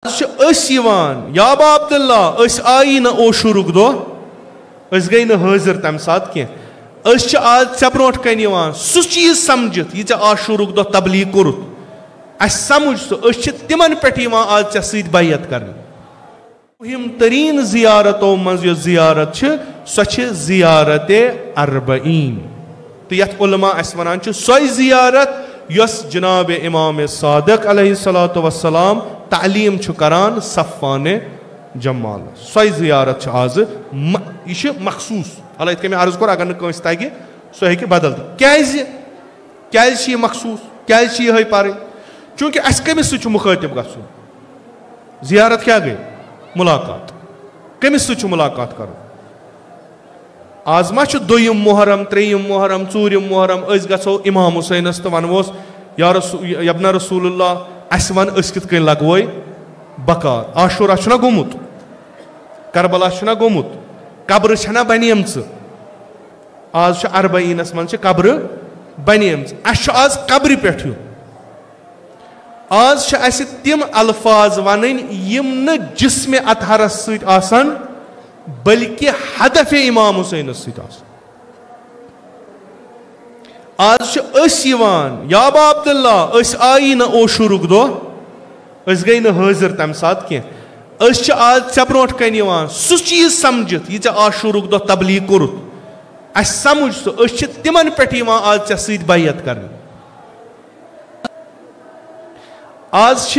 یا با عبداللہ اس آئی نا اوشورک دو اس گئی نا حاضر تم سات کی اس آج ژے برونٹ کن یوان سہ چیز سمجھت یہ ژے عاشورک دو تبلیغ کورت اس سمجھ سہ اس تمن پہ یوان آج ژے سۭتۍ بیعت کرنے مہم ترین زیارتوں مز یس زیارت سہ زیارت اربعین تو یت علماء اس ونان سوئی زیارت یس جناب امام صادق علیہ الصلوۃ والسلام تعلیم کران صفوان جمال سوئی زیارت آز یہ مخصوص اللہ ات میں عرض کور اگر نس تگہ سہ ہیکہ بدل کیاز یہ مخصوص کیاز یہ پرن چونکہ اس کمس سۭتۍ چھُ مخاطب گژھُن زیارت کیا گئی ملاقات کمس سۭتۍ چھُ ملاقات کرو آز ما دویم محرم تریم محرم ژوٗرِم محرم أسۍ گژھو امام حسینس تو ونوس یا ابن رسول اللہ اس ون اس کت کن لگوے بکار عاشورہ چھنا گومت کربلا چھنا گومت قبر چھنا بنیمژ آز اربعینس من قبر بنیمژ اس آز قبر پہ آز اس تم الفاظ ون یم نہ جسم اطہرس ست آسان بلکہ ہدف امام حسینس ست آسان آج یا با عبداللہ اس آئی نا اوشورک دو اس گئی نا حاضر تم سات کی اس آج ژے برونٹ کن یوان سہ چیز سمجھت یہ ژے عاشورک دو تبلیغ کورت اس سمجھ سہ اس تمن پہ یوان آج ژے سۭتۍ بیعت کرنے آج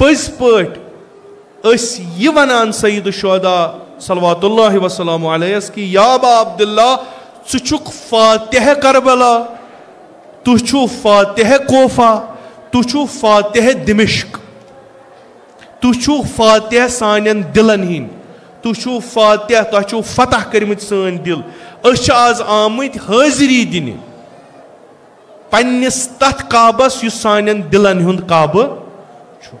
پز پٲٹھۍ اس یہ ونان سید الشہداء صلوات اللہ وسلام علیہ کہ یا با عبداللہ ژٕ چھُکھ فاتح کربلا تُہۍ چھُو فاتح کوفہ تُہۍ چھُو فاتح دمشق تُہۍ چھُو فاتح سانٮ۪ن دلن ہٕنٛدۍ تُہۍ چھُو فاتح تۄہہِ چھُو فتح کٔرمٕتۍ سٲنۍ دل أسۍ چھِ آز آمٕتۍ حٲضری دِنہِ پننس تتھ کعبس یُس سانٮ۪ن دلن ہُنٛد کعبہٕ چھُ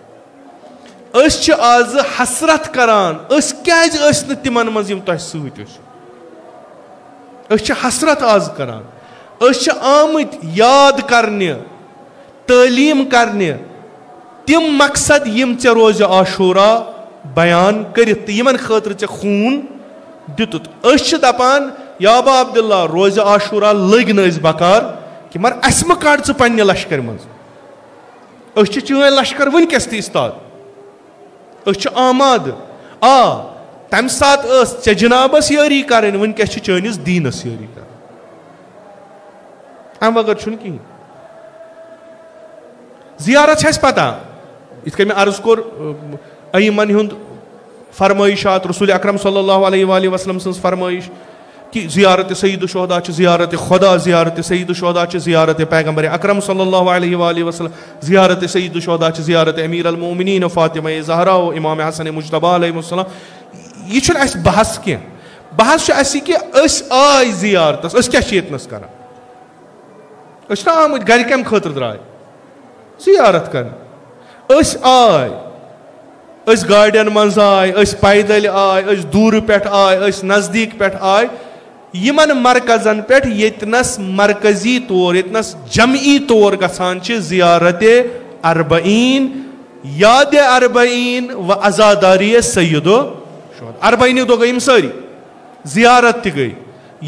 أسۍ چھِ آز حسرت کران أسۍ کیازِ ٲسۍ نہٕ تِمن منٛز یِم تۄہہِ سۭتۍ ٲسِو أسۍ چھِ حسرت آز کران أسۍ چھِ آمٕتۍ یاد کرنہِ تعلیٖم کرنہِ تِم مقصد یِم ژےٚ روزِ عاشورہ بیان کٔرِتھ تہٕ یِمن خٲطرٕ ژےٚ خوٗن دِتُتھ أسۍ چھِ دپان یا با عبداللہ روزِ عاشورہ لٔگۍ نہٕ أسۍ بکار کہ مگر اسہِ مہ کڑ ژٕ پننہِ لشکر منٛز أسۍ چھِ چٲنۍ لشکر وٕنکیٚس تہِ استاد أسۍ چھِ آمادٕ آ تمہِ ساتہٕ ٲس ژےٚ جنابس یٲری کرٕنۍ وٕنکیٚس چھِ چٲنِس دیٖنس یٲری کرٕنۍ امہِ بغٲر چھُنہٕ کِہیٖنۍ زیارت چھِ اَسہِ پتہ یِتھ کٔنۍ مےٚ عرض کوٚر ائمن ہُنٛد فرمٲیشات رسول اکرم صلی اللہ علیہ وآلہ وسلم سٕنٛز فرمٲیش کہ زیارت سید الشہداء چھِ زیارت خدا زیارت سید الشہداء چھِ زیارت پیغمبر اکرم صلی اللہ علیہ وآلہ وسلم زیارت سید الشہداء چھِ زیارت امیر المومنین فاطمہ زہرا و امام حسن مجتبیٰ علیہ السلام یہ چھُنہٕ اَسہِ بحث کینٛہہ بحث چھُ اَسہِ کہِ أسۍ آے زیارتس أسۍ کیٛاہ چھِ ییٚتنس کران أسۍ چھِنہ آمٕتۍ گرِ کمہِ خٲطرٕ درٛاے زیارت کرنہِ أسۍ آے أسۍ گاڑٮ۪ن منٛز آے أسۍ پیدل آے أسۍ دوٗرِ پٮ۪ٹھ آے أسۍ نزدیٖک پٮ۪ٹھ آے یمن مرکزن پٮ۪ٹھ ییٚتنس مرکزی طور ییٚتنس جمعی طور گژھان چھِ زیارت اربعین یاد اربعین و عزاداری سید الشہداء اربعین دۄہ گٔے یِم سٲری زیارت تہِ گٔے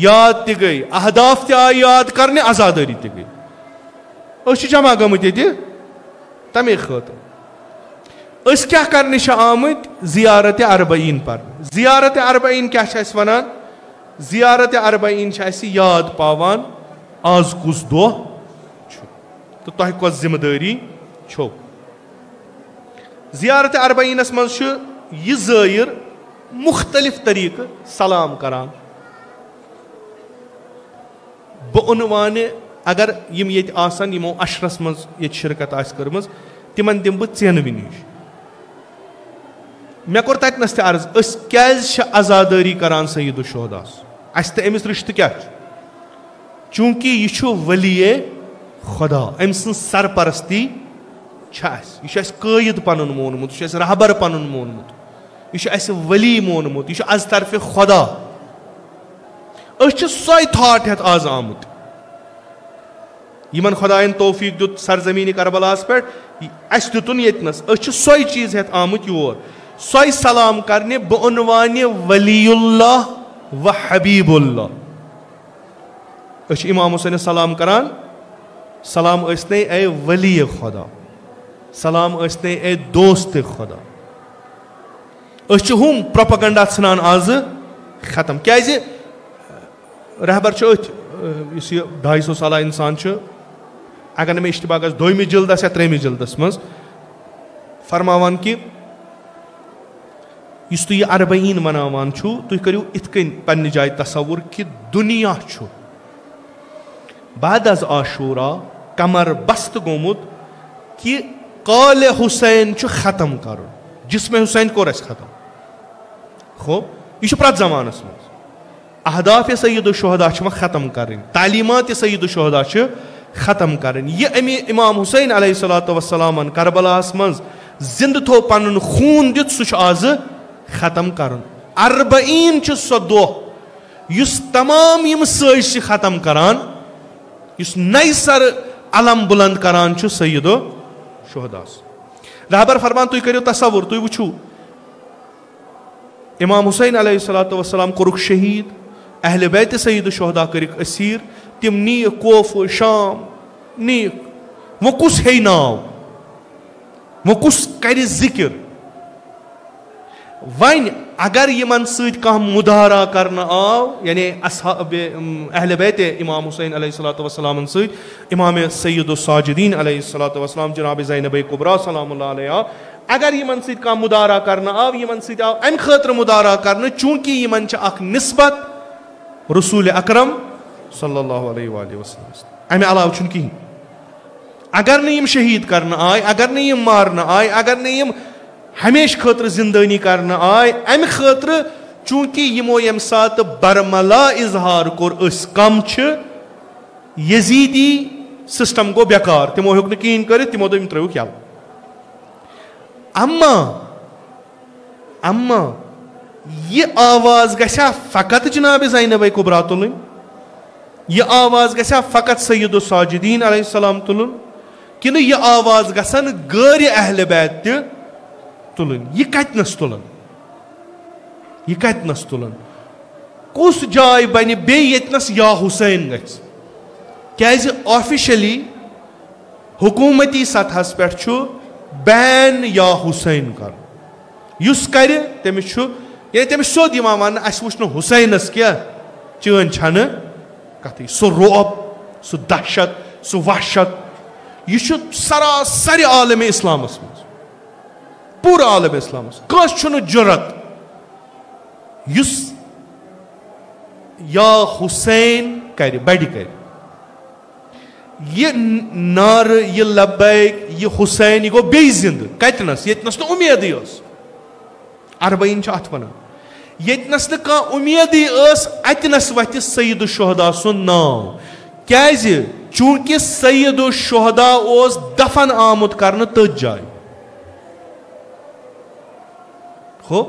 یاد تہِ گٔے اہداف تہِ آے یاد کرنہِ عزاداری تہِ گٔے أسۍ چھِ جمع گٔمٕتۍ ییٚتہِ تمے خٲطرٕ أسۍ کیٛاہ کرنہِ چھِ آمٕتۍ زیارت اربعین پرنہِ زیارت اربعین کیٛاہ چھِ اَسہِ ونان زیارت اربعین چھِ اَسہِ یاد پاوان آز کُس دۄہ چھُ تہٕ تۄہہِ کۄس ذمہٕ دٲری چھو زیارت اربعینس منٛز چھُ یہِ زٲیِر مختلف طریقہٕ سلام کران بہٕ عنوانہِ اگر یِم ییٚتہِ آسن یِمو اشرس منٛز ییٚتہِ شرکت آسہِ کٔرمٕژ تِمن دِمہٕ بہٕ ژینوٕے نِش مےٚ کوٚر تتنس تہِ عرض أسۍ کیازِ چھِ عزادٲری کران سید الشہداء اسہِ تہٕ أمِس رِشتہٕ کیٛاہ چھُ چوٗنٛکہِ یہِ چھُ ولی خدا أمۍ سٕنٛز سرپرستی چھِ اَسہِ یہِ چھُ اَسہِ قٲیِد پنُن مونمُت یہِ چھُ اَسہِ رہبر پنُن مونمُت یہِ چھُ اَسہِ ولی مونمُت یہِ چھُ از طرفہِ خدا أسۍ چھِ سۄے تھاٹ ہٮ۪تھ آز آمٕتۍ یمن خدایَن توفیٖق دیُت سرزمیٖنہِ کربلاہس پٮ۪ٹھ اس دتن یتنس اس سوئی چیز ہیت آمت یور سوئی سلام کرنے بعنوان ولی اللہ و حبیب اللہ. اس امام حسین سلام کران سلام ٲسنے اے ولی خدا, سلام ٲسنے اے دوست خدا. اس ہم پروپیگنڈا ژھنان آز ختم کیازِ رہبر چھ اتھ اس 250 سالہ انسان چھ اگر نہ اشتباہ گژھِ 2 جلدس یا 3 جلدس مز فرماوان کہ اس تُہۍ یہ 40 مناوان چھو تُہۍ کٔرِو اِتھ کٔنۍ پننہِ جایہِ تصور کہ دنیا چھُ بعد از عاشورا کمر بست گومت کہ قال حسین چھُ ختم کرُن جسم حسین کوٚر اَسہِ ختم. خوب یہ پرٛٮ۪تھ زمانس مز اہداف سید الشہدا چھِ وۄنۍ ختم کرٕنۍ, تعلیمات سید الشہدا چھِ ختم کرٕنۍ. یہ امی امام حسین علیہ الصلوۃ والسلام کربلاہس مز زندٕ تھوٚو پنُن خوٗن دِتھ سُہ چھُ آز ختم کرُن. 40 چھُ سۄ دۄہ یُس تمام یِم سٲزۍ چھِ ختم کران, یُس نَیہِ سرٕ علم بلند کران چھُ سید الشہداس. رہبر فرمان تُہۍ کٔرِو تصور, تُہۍ وٕچھِو امام حسین علیہ الصلوۃ والسلام کوٚرُکھ شہیٖد, اہلِ بیتِ سید الشہدا کٔرِکھ اسیٖر, تِم نِیِکھ کوفہٕ شام نِیِکھ. وۄنۍ کُس ہیٚیہِ ناو, وۄنۍ کُس کرِ ذِکر؟ وۄنۍ اگر یِمن سۭتۍ کانٛہہ مُدارا کرنہٕ آو یعنی اصحاب اہلِ بیتِ امام حسین علیہ الصلوۃ والسلامن سۭتۍ, امام سید الساجدین علیہ الصلوۃ والسلام جناب زینب کبریٰ سلام اللہ علیہا, اگر یمن سۭتۍ کانٛہہ مُدارا کرنہٕ آو یمن سۭتۍ آو امہِ خٲطرٕ مُدارا کرنہٕ چوٗنٛکہِ یمن چھِ اکھ نسبت رسول اکرم صلی اللہ علیہ وآلہ وسلم, امہِ علاوٕ چھُنہٕ کِہیٖنۍ. اگر نہٕ یِم شہیٖد کرنہٕ آے, اگر نہٕ یِم مارنہٕ آے, اگر نہٕ یِم ہمیشہ خٲطرٕ زندٲنی کرنہٕ آے, امہِ خٲطرٕ چوٗنٛکہِ یِمو ییٚمہِ ساتہٕ برملا اظہار کوٚر أسۍ کم چھِ یزیٖدی سسٹم گوٚو بیکار, تِمو ہیوٚک نہٕ کِہیٖنۍ کٔرِتھ, تِمو دوٚپ یِم ترٲیوُکھ یَلہٕ. اما یہ آواز گژھیا فقط جناب زینب کبریٰ تُلٕنۍ, یہ آواز گژھیا فقط سید الساجدین علیہ السلام تُلُن, کنہٕ یہ آواز گژھن غٲرِ اہلِ بیت تہِ تُلٕنۍ؟ یہ کتنس تُلن, یہ کتنس تُلن, کُس جاے بنہِ بیٚیہِ ییٚتنس یا حسین گژھِ؟ کیازِ آفیشلی حکوٗمتی سطحس پٮ۪ٹھ چھُ بین یا حسین کرُن. یُس کرِ تٔمِس چھُ یعنی تٔمِس سیوٚد یِوان وننہٕ اَسہِ وٕچھ نہٕ حسینس کیٛاہ چٲنۍ چھنہٕ کتھٕے. سُہ رعب, سُہ دہشت, سُہ وحشت, یہ چھُ سراسر عالم اسلامس منٛز, پوٗرٕ عالم اسلامس کٲنٛسہِ چھُنہٕ جُرت یُس یا حسین کرِ, بڑِ کرِ. یہ نعرٕ, یہ لبیک, یہ حسین, یہ گوٚو بیٚیہِ زِندٕ کتنس, ییٚتنس نہٕ اُمیدٕے ٲس. 40 چھِ اتھ ونان, ییٚتنس نہٕ کانٛہہ اُمیدٕے ٲس اتنس وتھِ سید الشہدا سُنٛد ناو. کیازِ چوٗنٛکہِ سید الشہدا اوس دفن آمُت کرنہٕ تٔتھۍ جایہِ. ہو